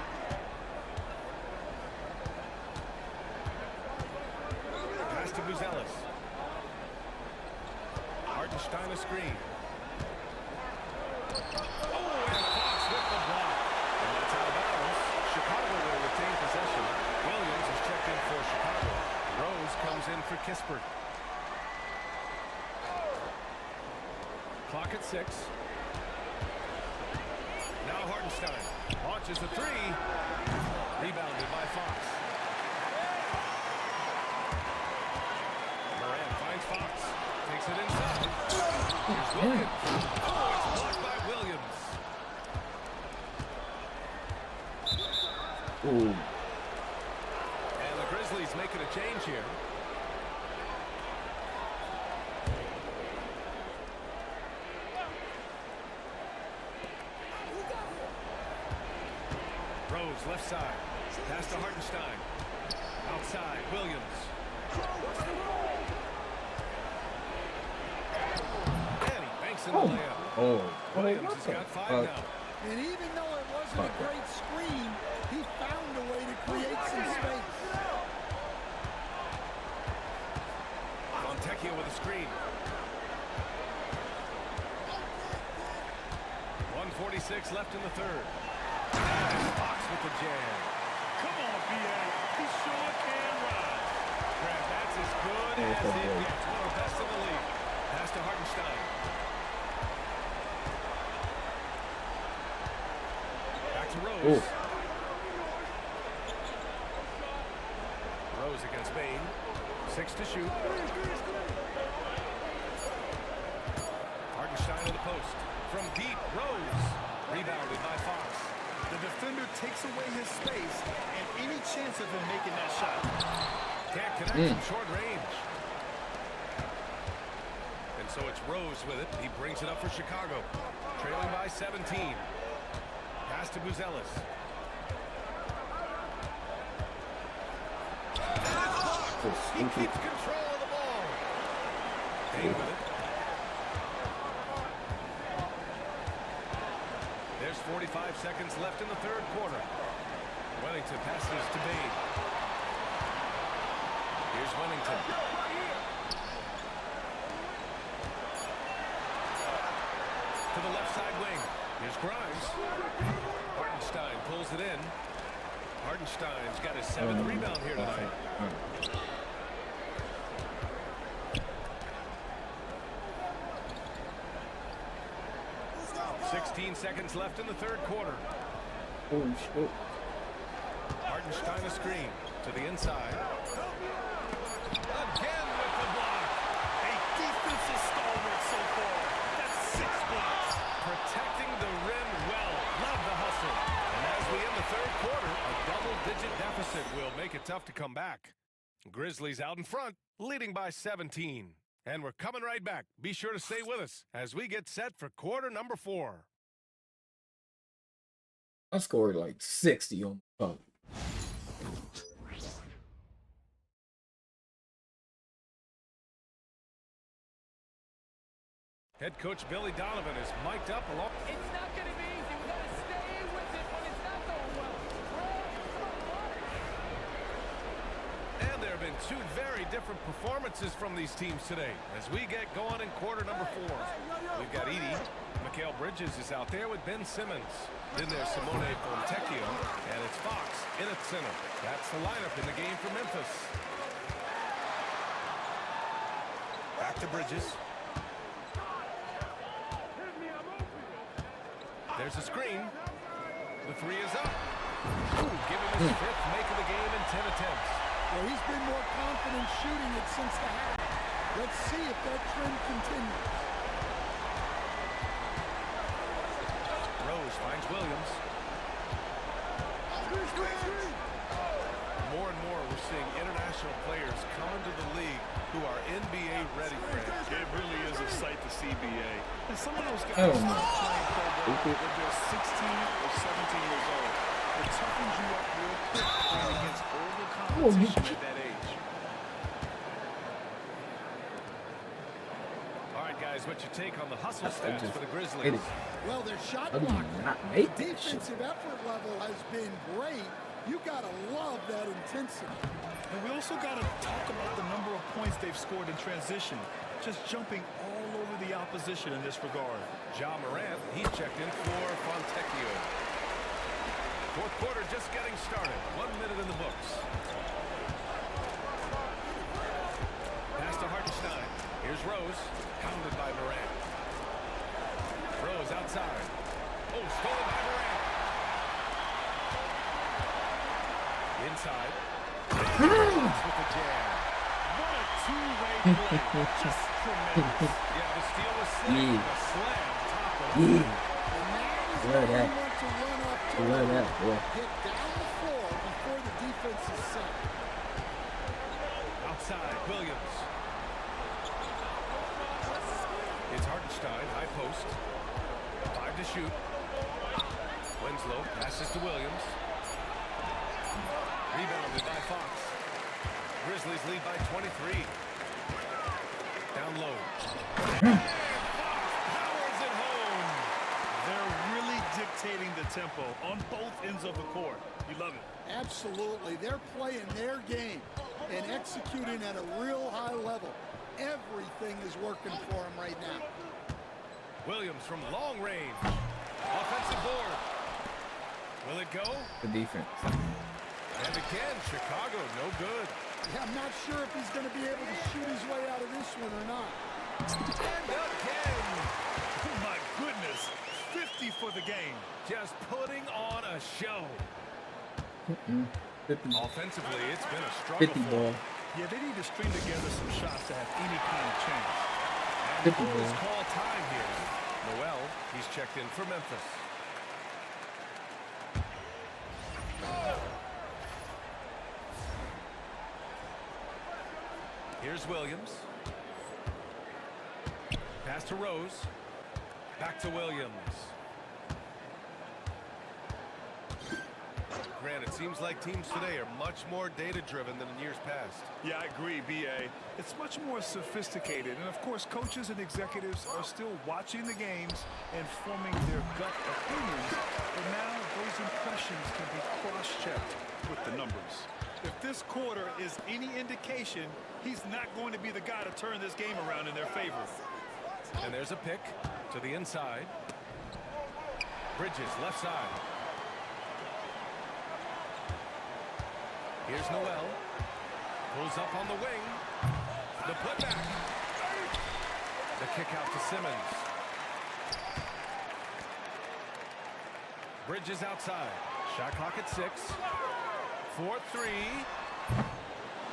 Pass to Buzelis. Hartenstein a screen. Oh, and Fox with the block. And that's out of bounds. Chicago will retain possession. Williams is checked in for Chicago. Rose comes in for Kispert. Clock at 6. Now Hartenstein launches a 3. Rebounded by Fox. Morant finds Fox. Takes it inside. Here's Wilkins. Oh, it's blocked by Williams. Ooh. And the Grizzlies making a change here. Rose left side. Pass to Hartenstein. Outside, Williams. And he banks in the layup. Oh. Williams has got 5 now. And even though it wasn't a great screen, he found a way to create some space. Fontecchio with a screen. 1:46 left in the third. And Fox with the jam. Come on, B.A. He sure can rise. Grab, that's as good as it gets. One of the best in the league. Pass to Hartenstein. Back to Rose. Ooh. Rose against Bain. 6 to shoot. Hartenstein in the post. From deep, Rose. Rebounded by Fox. The defender takes away his space and any chance of him making that shot. Can't connect from short range. And so it's Rose with it. He brings it up for Chicago. Trailing by 17. Pass to Buzelis. He keeps control of the ball. Bain with it. There's 45 seconds left in the third quarter. Wellington passes to Bain. Here's Wellington. To the left side wing. Here's Grimes. Hartenstein pulls it in. Hartenstein's got his 7th rebound here tonight. 16 seconds left in the third quarter. Oh, shit. Hartenstein a screen to the inside. Again with the block. A defensive stalwart so far. That's 6 blocks. Protecting the rim well. Love the hustle. And as we end the third quarter, a double-digit deficit will make it tough to come back. Grizzlies out in front, leading by 17. And we're coming right back. Be sure to stay with us as we get set for quarter number 4. I scored like 60 on the phone. Head coach Billy Donovan is mic'd up along. It's not going to be easy. We got to stay with it when it's not going well. And there have been 2 very different performances from these teams today as we get going in quarter number 4. We've got Edie. Mikal Bridges is out there with Ben Simmons. Then there's Simone Fontecchio, and it's Fox in at center. That's the lineup in the game for Memphis. Back to Bridges. There's a screen. The 3 is up. Ooh, giving his 5th make of the game in 10 attempts. Well, he's been more confident shooting it since the half. Let's see if that trend continues. Rose finds Williams. More and more we're seeing international players come into the league who are NBA ready, Frank. It really is a sight to see, BA. And some of those guys Oh, start no. playing pro ball when they're 16 or 17 years old. It toughens you up real quick playing against older competition at that age. All right, guys, what's your take on the hustle stats for the Grizzlies? Well, their shot How do block, you not make that shit? defensive effort level has been great. You gotta love that intensity. And we also got to talk about the number of points they've scored in transition, just jumping all over the opposition in this regard. Ja Morant, he's checked in for Fontecchio. Fourth quarter just getting started. 1 minute in the books. Pass to Hartenstein. Here's Rose, hounded by Morant. Rose outside. Oh, stolen by Morant. Inside. With the jam. What a two-way play. Just tremendous. Yeah, the steal was slick. Yeah. The slam top of Yeah. Love that. to run up to Love that, boy. get down the floor before the defense is set. outside. Williams. It's Hartenstein, high post. 5 to shoot. Winslow passes to Williams. Rebounded by Fox. Grizzlies lead by 23. Down low. Powers it home. They're really dictating the tempo on both ends of the court. You love it. Absolutely. They're playing their game and executing at a real high level. Everything is working for them right now. Williams from long range. Offensive board. Will it go? The defense. And again, Chicago, no good. Yeah, I'm not sure if he's going to be able to shoot his way out of this one or not. And again. Oh, my goodness. 50 for the game. Just putting on a show. 50. Offensively, it's been a struggle 50 for ball. him. Yeah, they need to string together some shots to have any kind of chance. And 50 for his ball. call time here. Noel, he's checked in for Memphis. Here's Williams. Pass to Rose. Back to Williams. Grant, it seems like teams today are much more data-driven than in years past. Yeah, I agree, B.A. It's much more sophisticated. And, of course, coaches and executives are still watching the games and forming their gut opinions. But now those impressions can be cross-checked with the numbers. If this quarter is any indication, he's not going to be the guy to turn this game around in their favor. And there's a pick to the inside. Bridges, left side. Here's Noel. Pulls up on the wing. The putback. The kick out to Simmons. Bridges outside. Shot clock at 6. 4-3.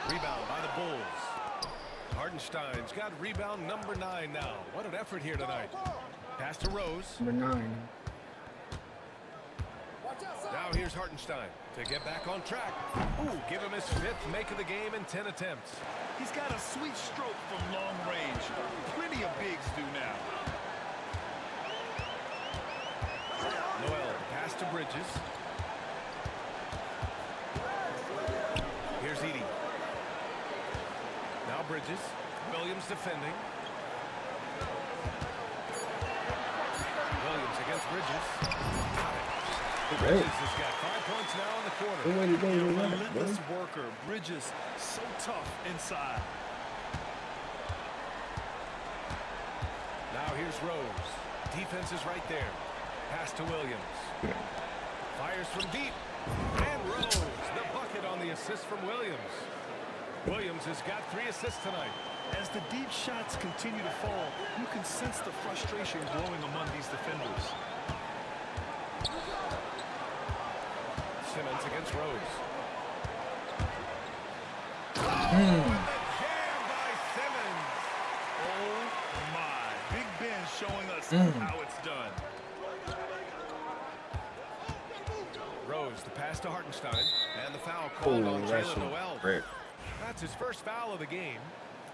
Rebound by the Bulls. Hartenstein's got rebound number 9 now. What an effort here tonight. Pass to Rose. Number 9. Now here's Hartenstein to get back on track. Ooh, give him his 5th make of the game in 10 attempts. He's got a sweet stroke from long range. Plenty of bigs do now. Noel, pass to Bridges. Here's Edie. Now Bridges. Williams defending. Williams against Bridges. Got it. Bridges has got 5 points now in the quarter. Relentless worker. Bridges, so tough inside. Now here's Rose. Defense is right there. Pass to Williams. Fires from deep. And Rose, the bucket on the assist from Williams. Williams has got 3 assists tonight. As the deep shots continue to fall, you can sense the frustration growing among these defenders. Simmons against Rose. Jam by Simmons. Oh my. Big Ben showing us how it's done. Rose, the pass to Hartenstein. And the foul called on Jalen Noel. That's his first foul of the game.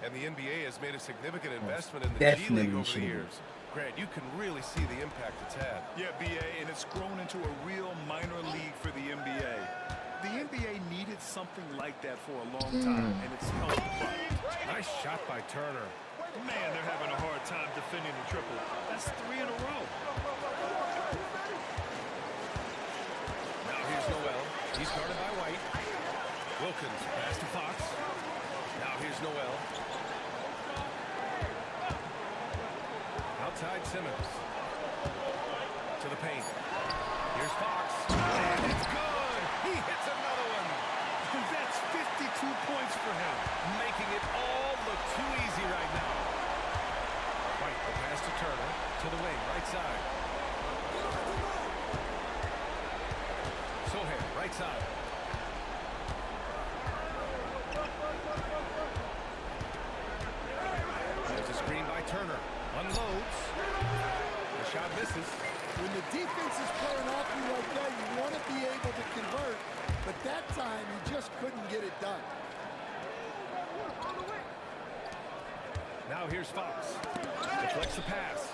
And the NBA has made a significant investment in the G League over the years. Grant, you can really see the impact it's had. Yeah, BA, and it's grown into a real minor league for the NBA. The NBA needed something like that for a long time, and it's helped the product. Nice shot by Turner. Man, they're having a hard time defending the triple. That's 3 in a row. Now here's Noel. He's guarded by White. Wilkins, pass to Fox. Now here's Noel. Outside Simmons. To the paint. Here's Fox. And it's good. He hits another one. That's 52 points for him. Making it all look too easy right now. White, the pass to Turner. To the wing, right side. Sohan, right side. There's a screen by Turner. Unloads. The shot misses. When the defense is playing off you like that, you want to be able to convert, but that time he just couldn't get it done. Now here's Fox. Deflects the pass.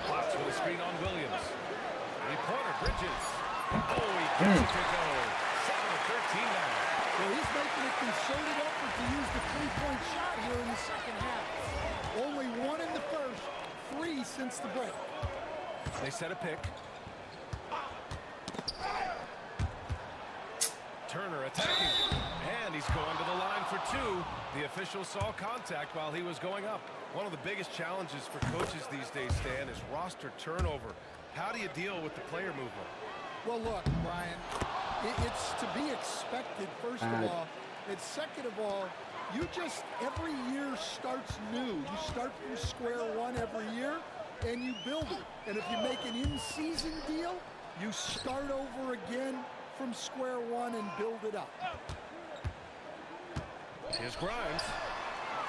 Fox with a screen on Williams. Three-pointer, Bridges. Oh, he gets it to go. 7-13 now. Well, he's making a concerted effort to use the three-point shot here in the second half. Only 1 in the first, 3 since the break. They set a pick. Turner attacking. And he's going to the line for 2. The official saw contact while he was going up. One of the biggest challenges for coaches these days, Stan, is roster turnover. How do you deal with the player movement? Well, look, Brian, it's to be expected, first of all. And second of all, you just, every year starts new. You start from square one every year, and you build it. And if you make an in-season deal, you start over again from square one and build it up. Here's Grimes.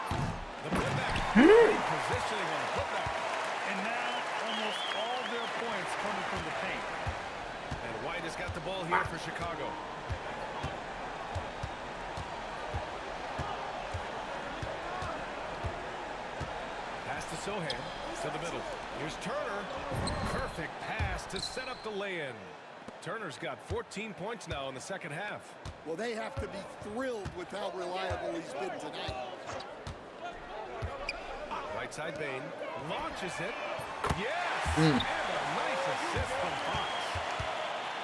The putback. Positioning on the putback. And now almost all their points coming from the paint. And White has got the ball here for Chicago. Pass to Sohan. To the middle. Here's Turner. Perfect pass to set up the lay-in. Turner's got 14 points now in the second half. Well, they have to be thrilled with how reliable he's been tonight. Right side Bain. Launches it. Yes! And a nice assist from Fox.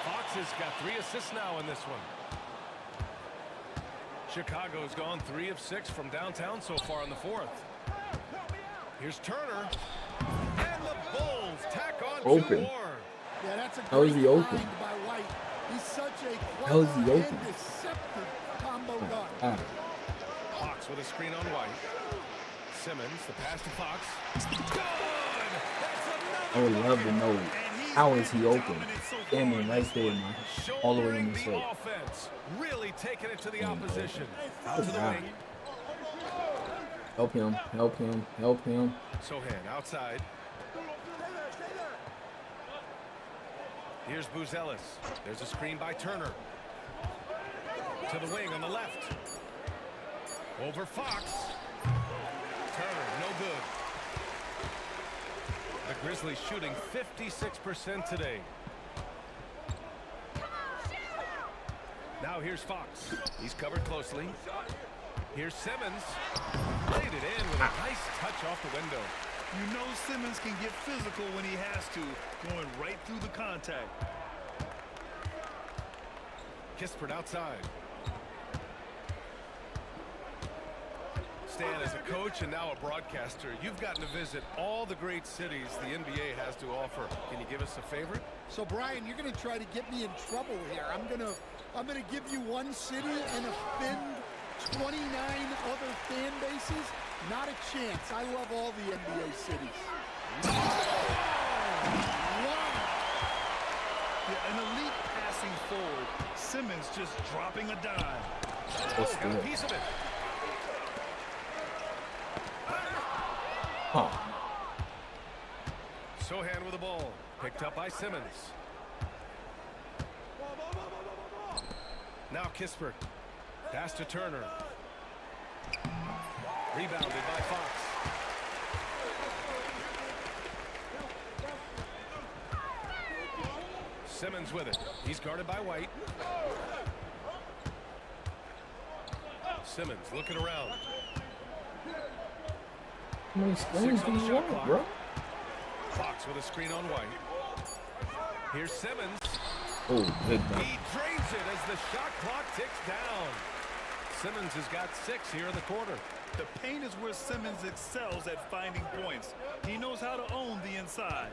Fox has got 3 assists now in this one. Chicago's gone 3 of 6 from downtown so far in the 4th. Here's Turner. And the Bulls tack on 2 more. Yeah, that's a great find by White. He's such a clever and deceptive combo guard. Fox with a screen on White. Simmons, the pass to Fox. Good! That's another I would love to know. And he How is he open? Standing right there, man. All the way in the shape. Offense, really taking it to the opposition. Out to the wing. Help him, help him, help him. Sohan outside. Here's Buzelis. There's a screen by Turner. To the wing on the left. Over Fox. Turner, no good. The Grizzlies shooting 56% today. Now here's Fox. He's covered closely. Here's Simmons. Laid it in with a nice touch off the window. You know Simmons can get physical when he has to, going right through the contact. Kispert outside. Stan, as a coach and now a broadcaster, you've gotten to visit all the great cities the NBA has to offer. Can you give us a favorite? So, Brian, you're going to try to get me in trouble here. I'm going to give you one city and offend 29 other fan bases. Not a chance. I love all the NBA cities. Yeah, an elite passing forward. Simmons just dropping a dime. Got a piece of it. Sohan with the ball. Picked up by Simmons. Now Kispert. Pass to Turner. Rebounded by Fox. Simmons with it. He's guarded by White. Simmons looking around. How many screens do you want, bro? Fox with a screen on White. Here's Simmons. Oh, big one. He drains it as the shot clock ticks down. Simmons has got 6 here in the quarter. The paint is where Simmons excels at finding points. He knows how to own the inside.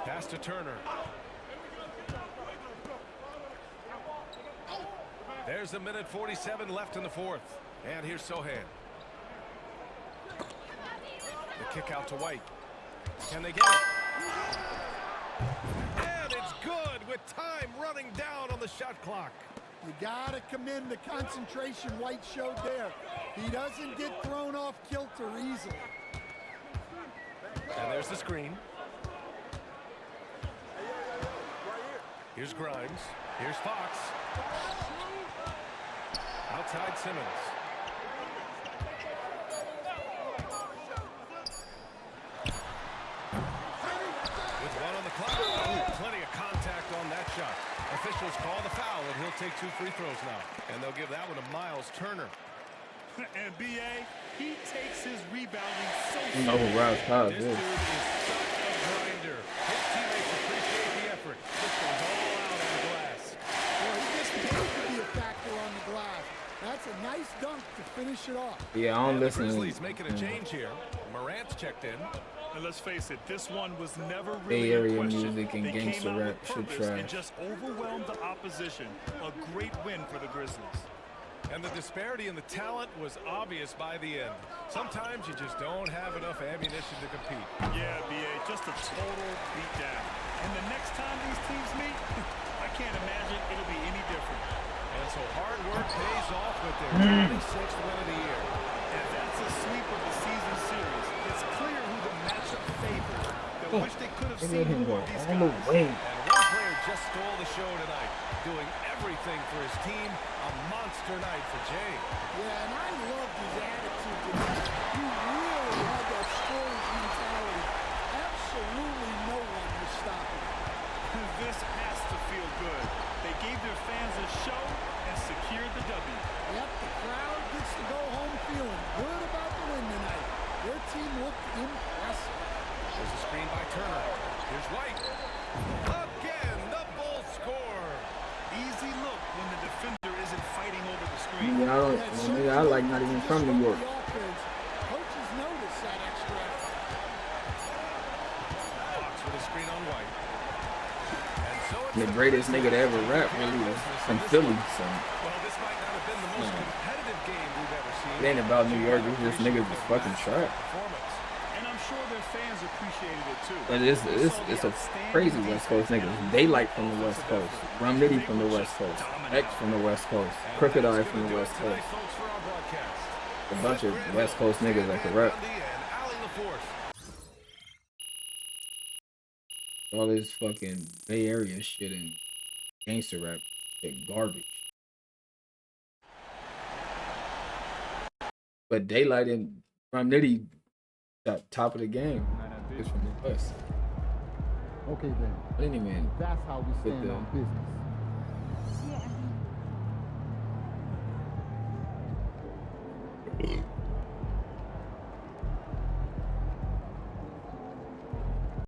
Pass to Turner. There's a minute 47 left in the fourth. And here's Sohan. The kick out to White. Can they get it? And it's good with time running down on the shot clock. You got to commend the concentration White showed there. He doesn't get thrown off kilter easily. And there's the screen. Here's Grimes. Here's Fox. Outside Simmons. With one on the clock. Ooh, plenty of contact on that shot. Officials call the foul, and he'll take 2 free throws now. And they'll give that one to Miles Turner. And B.A., he takes his rebounding so You know who Rouse Cobb This is. dude is such a grinder. His teammates appreciate the effort. This goes all out on the glass. Well, he just paid to be a factor on the glass. That's a nice dunk to finish it off. Yeah, I don't And the listen. Grizzlies making a change here. Morant's checked in. And let's face it, this one was never Bay really a Area question. music and They gangster came out rap with should purpose try. and just overwhelmed the opposition. A great win for the Grizzlies. And the disparity in the talent was obvious by the end. Sometimes you just don't have enough ammunition to compete. Yeah, B.A., just a total beatdown. And the next time these teams meet, I can't imagine it'll be any different. And so hard work pays off with their 26th win of the year. And that's a sweep of the season series. It's clear who the matchup favors. They wish they could have They seen let him go more of these all the guys. way. And one player just stole the show tonight, doing everything for his team. A monster night for Jay. Yeah, and I loved his attitude tonight. He really had that scorer's mentality. Absolutely no one was stopping him. This has to feel good. They gave their fans a show and secured the W. Yep, the crowd gets to go home feeling good about the win tonight. Their team looked impressive. There's a screen by Turner. Here's White. Again, the Bulls score. Easy look when the defender isn't fighting over the screen. Yeah, I like not even from New York. Coaches notice that extra effort. Fox with a screen on White. And so it's The greatest nigga to ever rap, really, is from Philly. So Well, this might not have been the most competitive game we've ever seen. it ain't about New York. It's just niggas just fucking trap. Performance. And I'm sure their fans appreciated it too. But it's a crazy West Coast niggas. Daylight from the West Coast, Rum Nitty from the West Coast, X from the West Coast, Crooked Eye from the West Coast. A bunch of West Coast niggas that can rap. All this fucking Bay Area shit and gangster rap shit garbage. But Daylight and Rum Nitty top of the game. It's from the West. Okay then. I didn't even That's how we put stand the on business.